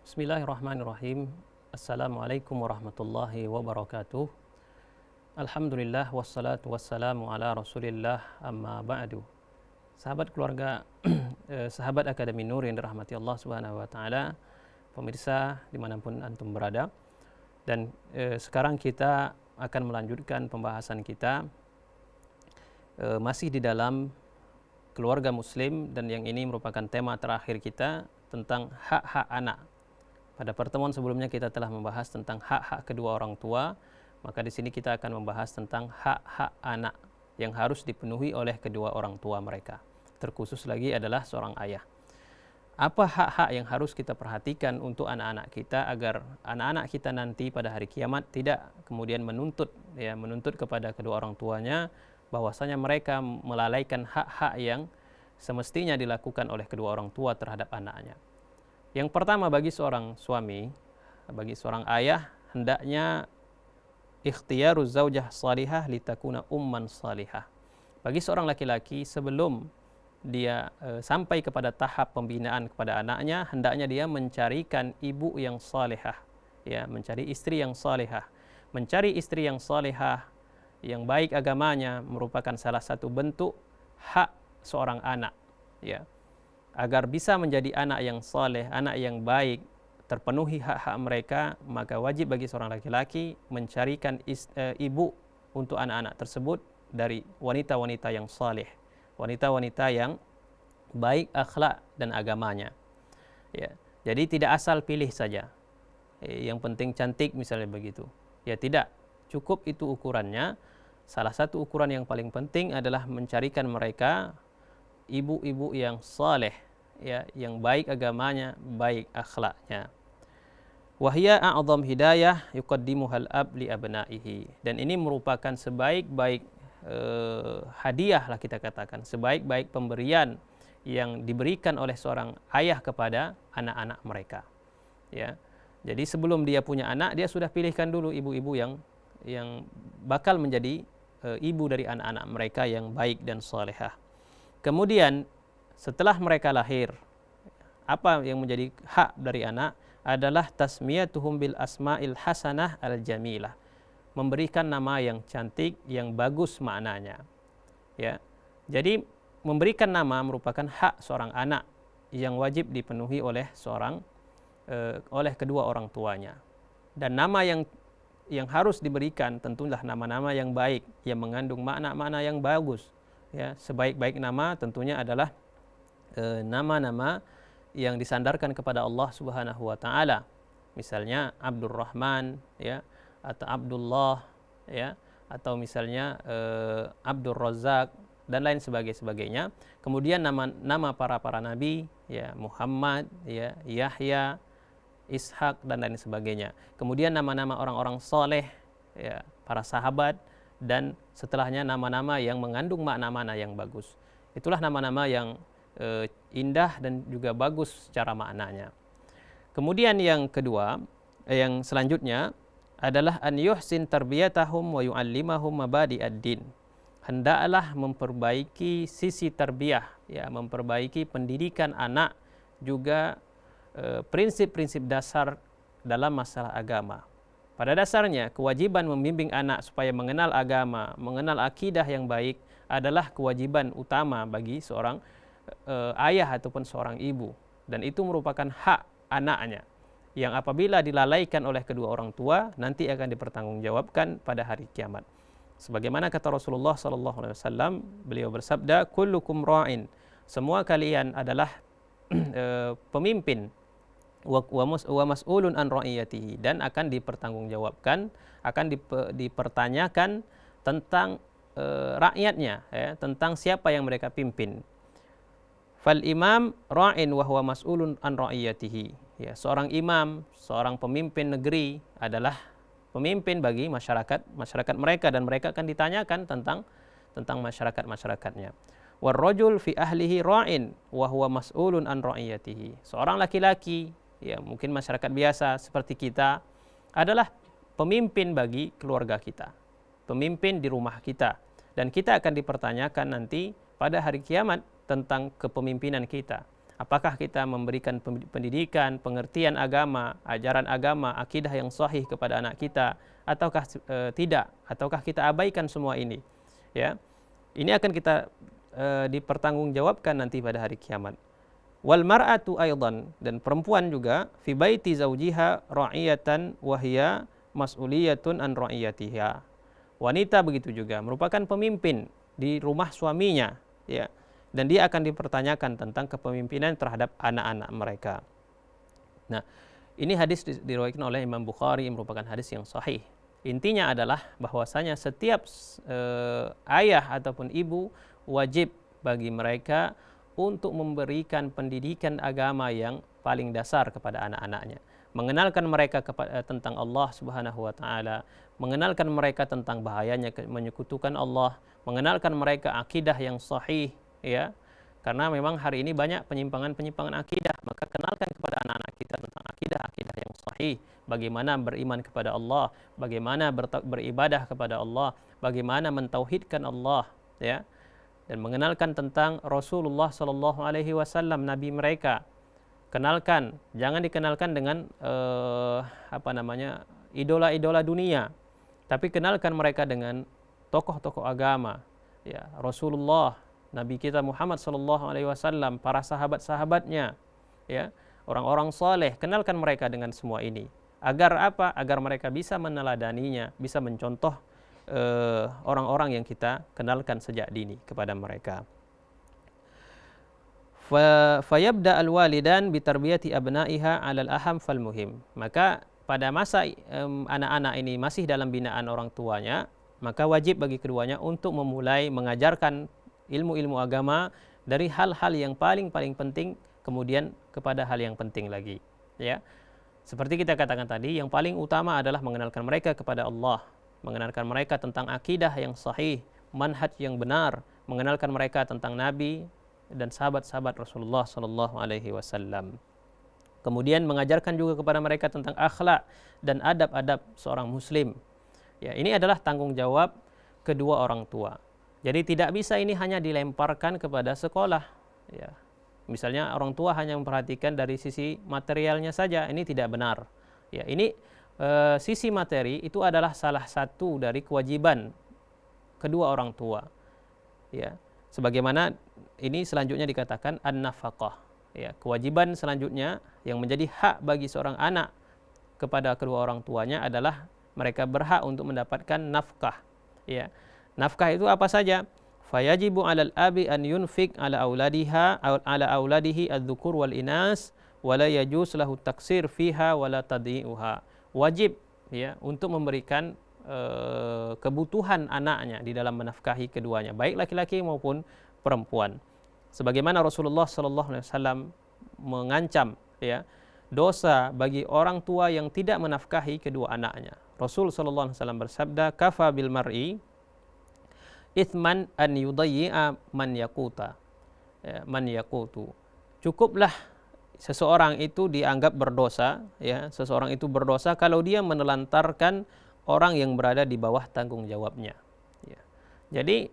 Bismillahirrahmanirrahim. Assalamualaikum warahmatullahi wabarakatuh. Alhamdulillah wassalatu wassalamu ala Rasulillah amma ba'du. Sahabat keluarga sahabat Akademi Nur yang dirahmati Allah Subhanahu wa taala, pemirsa dimanapun antum berada. Dan sekarang kita akan melanjutkan pembahasan kita masih di dalam keluarga muslim, dan yang ini merupakan tema terakhir kita tentang hak-hak anak. Pada pertemuan sebelumnya kita telah membahas tentang hak-hak kedua orang tua, maka di sini kita akan membahas tentang hak-hak anak yang harus dipenuhi oleh kedua orang tua mereka. Terkhusus lagi adalah seorang ayah. Apa hak-hak yang harus kita perhatikan untuk anak-anak kita agar anak-anak kita nanti pada hari kiamat tidak kemudian menuntut kepada kedua orang tuanya bahwasanya mereka melalaikan hak-hak yang semestinya dilakukan oleh kedua orang tua terhadap anaknya. Yang pertama, bagi seorang suami, bagi seorang ayah, hendaknya ikhtiyaru zaujah salihah litakuna umman salihah. Bagi seorang laki-laki, sebelum dia sampai kepada tahap pembinaan kepada anaknya, hendaknya dia mencarikan ibu yang salihah, mencari istri yang salihah. Mencari istri yang salihah, yang baik agamanya, merupakan salah satu bentuk hak seorang anak, agar bisa menjadi anak yang saleh, anak yang baik, terpenuhi hak-hak mereka, maka wajib bagi seorang laki-laki mencarikan ibu untuk anak-anak tersebut dari wanita-wanita yang saleh, wanita-wanita yang baik akhlak dan agamanya. Jadi tidak asal pilih saja. Yang penting cantik misalnya begitu. Tidak, cukup itu ukurannya. Salah satu ukuran yang paling penting adalah mencarikan mereka ibu-ibu yang saleh, yang baik agamanya, baik akhlaknya. Wahya a'zam hidayah yuqaddimuhal ab li abnaihi. Dan ini merupakan sebaik-baik hadiah lah kita katakan, sebaik-baik pemberian yang diberikan oleh seorang ayah kepada anak-anak mereka. Jadi sebelum dia punya anak, dia sudah pilihkan dulu ibu-ibu yang bakal menjadi ibu dari anak-anak mereka yang baik dan salehah. Kemudian setelah mereka lahir, apa yang menjadi hak dari anak adalah tasmiyatuhum bil asma'il hasanah al jamilah. Memberikan nama yang cantik, yang bagus maknanya. Jadi memberikan nama merupakan hak seorang anak yang wajib dipenuhi oleh oleh kedua orang tuanya. Dan nama yang harus diberikan tentulah nama-nama yang baik, yang mengandung makna-makna yang bagus. Sebaik-baik nama tentunya adalah nama-nama yang disandarkan kepada Allah Subhanahu wa taala. Misalnya Abdurrahman, atau Abdullah, atau misalnya Abdul Razak dan lain sebagainya. Kemudian nama para nabi, Muhammad, Yahya, Ishak dan lain sebagainya. Kemudian nama-nama orang-orang soleh, para sahabat, dan setelahnya nama-nama yang mengandung makna-makna yang bagus. Itulah nama-nama yang indah dan juga bagus secara maknanya. Kemudian yang kedua, yang selanjutnya adalah an yuhsin tarbiyatahum wa yu'allimahum mabadi ad-din. Hendaklah memperbaiki sisi tarbiyah, memperbaiki pendidikan anak, juga prinsip-prinsip dasar dalam masalah agama. Pada dasarnya kewajiban membimbing anak supaya mengenal agama, mengenal akidah yang baik adalah kewajiban utama bagi seorang ayah ataupun seorang ibu, dan itu merupakan hak anaknya yang apabila dilalaikan oleh kedua orang tua nanti akan dipertanggungjawabkan pada hari kiamat. Sebagaimana kata Rasulullah SAW, beliau bersabda, kullukum ra'in, semua kalian adalah pemimpin, wa mas'ulun an ra'iyatihi, dan akan dipertanggungjawabkan, akan dipertanyakan tentang rakyatnya, tentang siapa yang mereka pimpin. Fal imam ra'in wa huwa mas'ulun an ra'iyatihi. Seorang imam, seorang pemimpin negeri adalah pemimpin bagi masyarakat mereka, dan mereka akan ditanyakan tentang masyarakatnya. War rajul fi ahlihi ra'in wa huwa mas'ulun an ra'iyatihi. Seorang laki-laki, mungkin masyarakat biasa seperti kita, adalah pemimpin bagi keluarga kita, pemimpin di rumah kita, dan kita akan dipertanyakan nanti pada hari kiamat tentang kepemimpinan kita. Apakah kita memberikan pendidikan, pengertian agama, ajaran agama, akidah yang sahih kepada anak kita, ataukah tidak, ataukah kita abaikan semua ini? Ya, ini akan kita dipertanggungjawabkan nanti pada hari kiamat. Wal mar'atu aidan, dan perempuan juga fi baiti zaujiha ra'iyatan wa hiya mas'uliyatun an ra'iyatiha. Wanita begitu juga merupakan pemimpin di rumah suaminya, ya. Dan dia akan dipertanyakan tentang kepemimpinan terhadap anak-anak mereka. Nah, ini hadis diriwayatkan oleh Imam Bukhari, merupakan hadis yang sahih. Intinya adalah bahwasanya setiap ayah ataupun ibu wajib bagi mereka untuk memberikan pendidikan agama yang paling dasar kepada anak-anaknya. Mengenalkan mereka tentang Allah Subhanahu wa taala, mengenalkan mereka tentang bahayanya menyekutukan Allah, mengenalkan mereka akidah yang sahih, ya. Karena memang hari ini banyak penyimpangan-penyimpangan akidah, maka kenalkan kepada anak-anak kita tentang akidah yang sahih, bagaimana beriman kepada Allah, bagaimana beribadah kepada Allah, bagaimana mentauhidkan Allah, ya. Dan mengenalkan tentang Rasulullah sallallahu alaihi wasallam, nabi mereka. Kenalkan, jangan dikenalkan dengan idola-idola dunia, tapi kenalkan mereka dengan tokoh-tokoh agama, ya, Rasulullah, Nabi kita Muhammad sallallahu alaihi wasallam, para sahabat-sahabatnya, ya, orang-orang saleh. Kenalkan mereka dengan semua ini. Agar apa? Agar mereka bisa meneladaninya, bisa mencontoh orang-orang yang kita kenalkan sejak dini kepada mereka. Fayabda al-walidan bitarbiyati abnaiha 'alal aham fal muhim. Maka pada masa anak-anak ini masih dalam binaan orang tuanya, maka wajib bagi keduanya untuk memulai mengajarkan ilmu-ilmu agama dari hal-hal yang paling penting kemudian kepada hal yang penting lagi, ya. Seperti kita katakan tadi, yang paling utama adalah mengenalkan mereka kepada Allah, mengenalkan mereka tentang akidah yang sahih, manhaj yang benar, mengenalkan mereka tentang nabi dan sahabat-sahabat Rasulullah sallallahu alaihi wasallam. Kemudian mengajarkan juga kepada mereka tentang akhlak dan adab-adab seorang muslim. Ya, ini adalah tanggung jawab kedua orang tua. Jadi tidak bisa ini hanya dilemparkan kepada sekolah, ya. Misalnya orang tua hanya memperhatikan dari sisi materialnya saja, ini tidak benar. Ya, ini sisi materi itu adalah salah satu dari kewajiban kedua orang tua. Ya, sebagaimana ini selanjutnya dikatakan an-nafaqah. Ya, kewajiban selanjutnya yang menjadi hak bagi seorang anak kepada kedua orang tuanya adalah mereka berhak untuk mendapatkan nafkah. Ya. Nafkah itu apa saja? Fayajibu 'alal abi an yunfik 'ala auladihi adz-dzukur wal inas wa la yajuz lahu taksir fiha wa la tadhi'uha. Wajib, ya, untuk memberikan kebutuhan anaknya di dalam menafkahi keduanya, baik laki-laki maupun perempuan. Sebagaimana Rasulullah sallallahu alaihi wasallam mengancam, ya, dosa bagi orang tua yang tidak menafkahi kedua anaknya. Rasul sallallahu alaihi wasallam bersabda, "Kafa bil mar'i ithman an yudayyi'a man yaquta." Ya, man yaqutu. Cukuplah seseorang itu dianggap berdosa, ya, seseorang itu berdosa kalau dia menelantarkan orang yang berada di bawah tanggung jawabnya. Ya. Jadi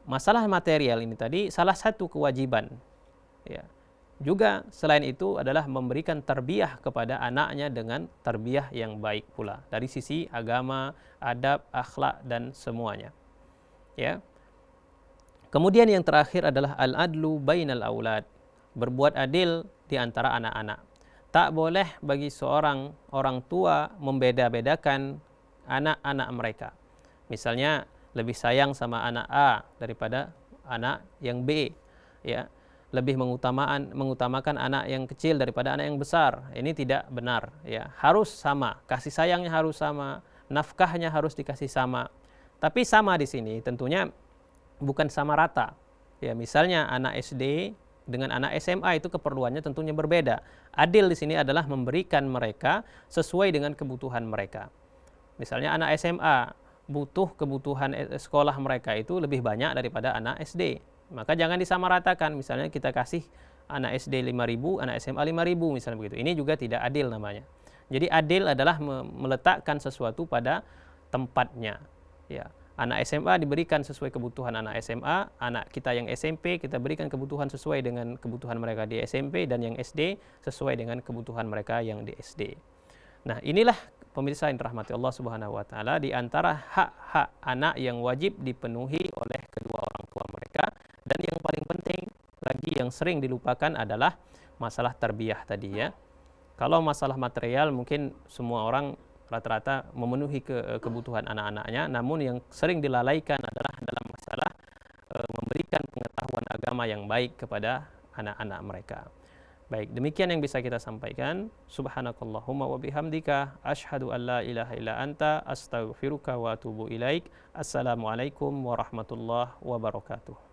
masalah material ini tadi salah satu kewajiban. Ya. Juga selain itu adalah memberikan tarbiyah kepada anaknya dengan tarbiyah yang baik pula dari sisi agama, adab, akhlak dan semuanya. Ya. Kemudian yang terakhir adalah al-adlu bainal aulad, berbuat adil di antara anak-anak. Tak boleh bagi seorang orang tua membeda-bedakan anak-anak mereka. Misalnya lebih sayang sama anak A daripada anak yang B, ya. Lebih mengutamakan anak yang kecil daripada anak yang besar. Ini tidak benar, ya. Harus sama, kasih sayangnya harus sama, nafkahnya harus dikasih sama. Tapi sama di sini tentunya bukan sama rata. Ya, misalnya anak SD dengan anak SMA itu keperluannya tentunya berbeda. Adil di sini adalah memberikan mereka sesuai dengan kebutuhan mereka. Misalnya anak SMA butuh kebutuhan sekolah mereka itu lebih banyak daripada anak SD. Maka jangan disamaratakan. Misalnya kita kasih anak SD 5.000, anak SMA 5.000 misalnya begitu. Ini juga tidak adil namanya. Jadi adil adalah meletakkan sesuatu pada tempatnya. Ya. Anak SMA diberikan sesuai kebutuhan anak SMA, anak kita yang SMP kita berikan kebutuhan sesuai dengan kebutuhan mereka di SMP, dan yang SD sesuai dengan kebutuhan mereka yang di SD. Nah, inilah pemirsa yang dirahmati Allah Subhanahu wa taala, di antara hak-hak anak yang wajib dipenuhi oleh kedua orang tua mereka. Dan yang paling penting lagi yang sering dilupakan adalah masalah tarbiyah tadi ya. Kalau masalah material mungkin semua orang rata-rata memenuhi kebutuhan anak-anaknya, namun yang sering dilalaikan adalah dalam masalah memberikan pengetahuan agama yang baik kepada anak-anak mereka. Baik, demikian yang bisa kita sampaikan. Subhanakallahumma wa bihamdika asyhadu an la ilaha illa anta astaghfiruka wa atubu ilaik. Assalamualaikum warahmatullahi wabarakatuh.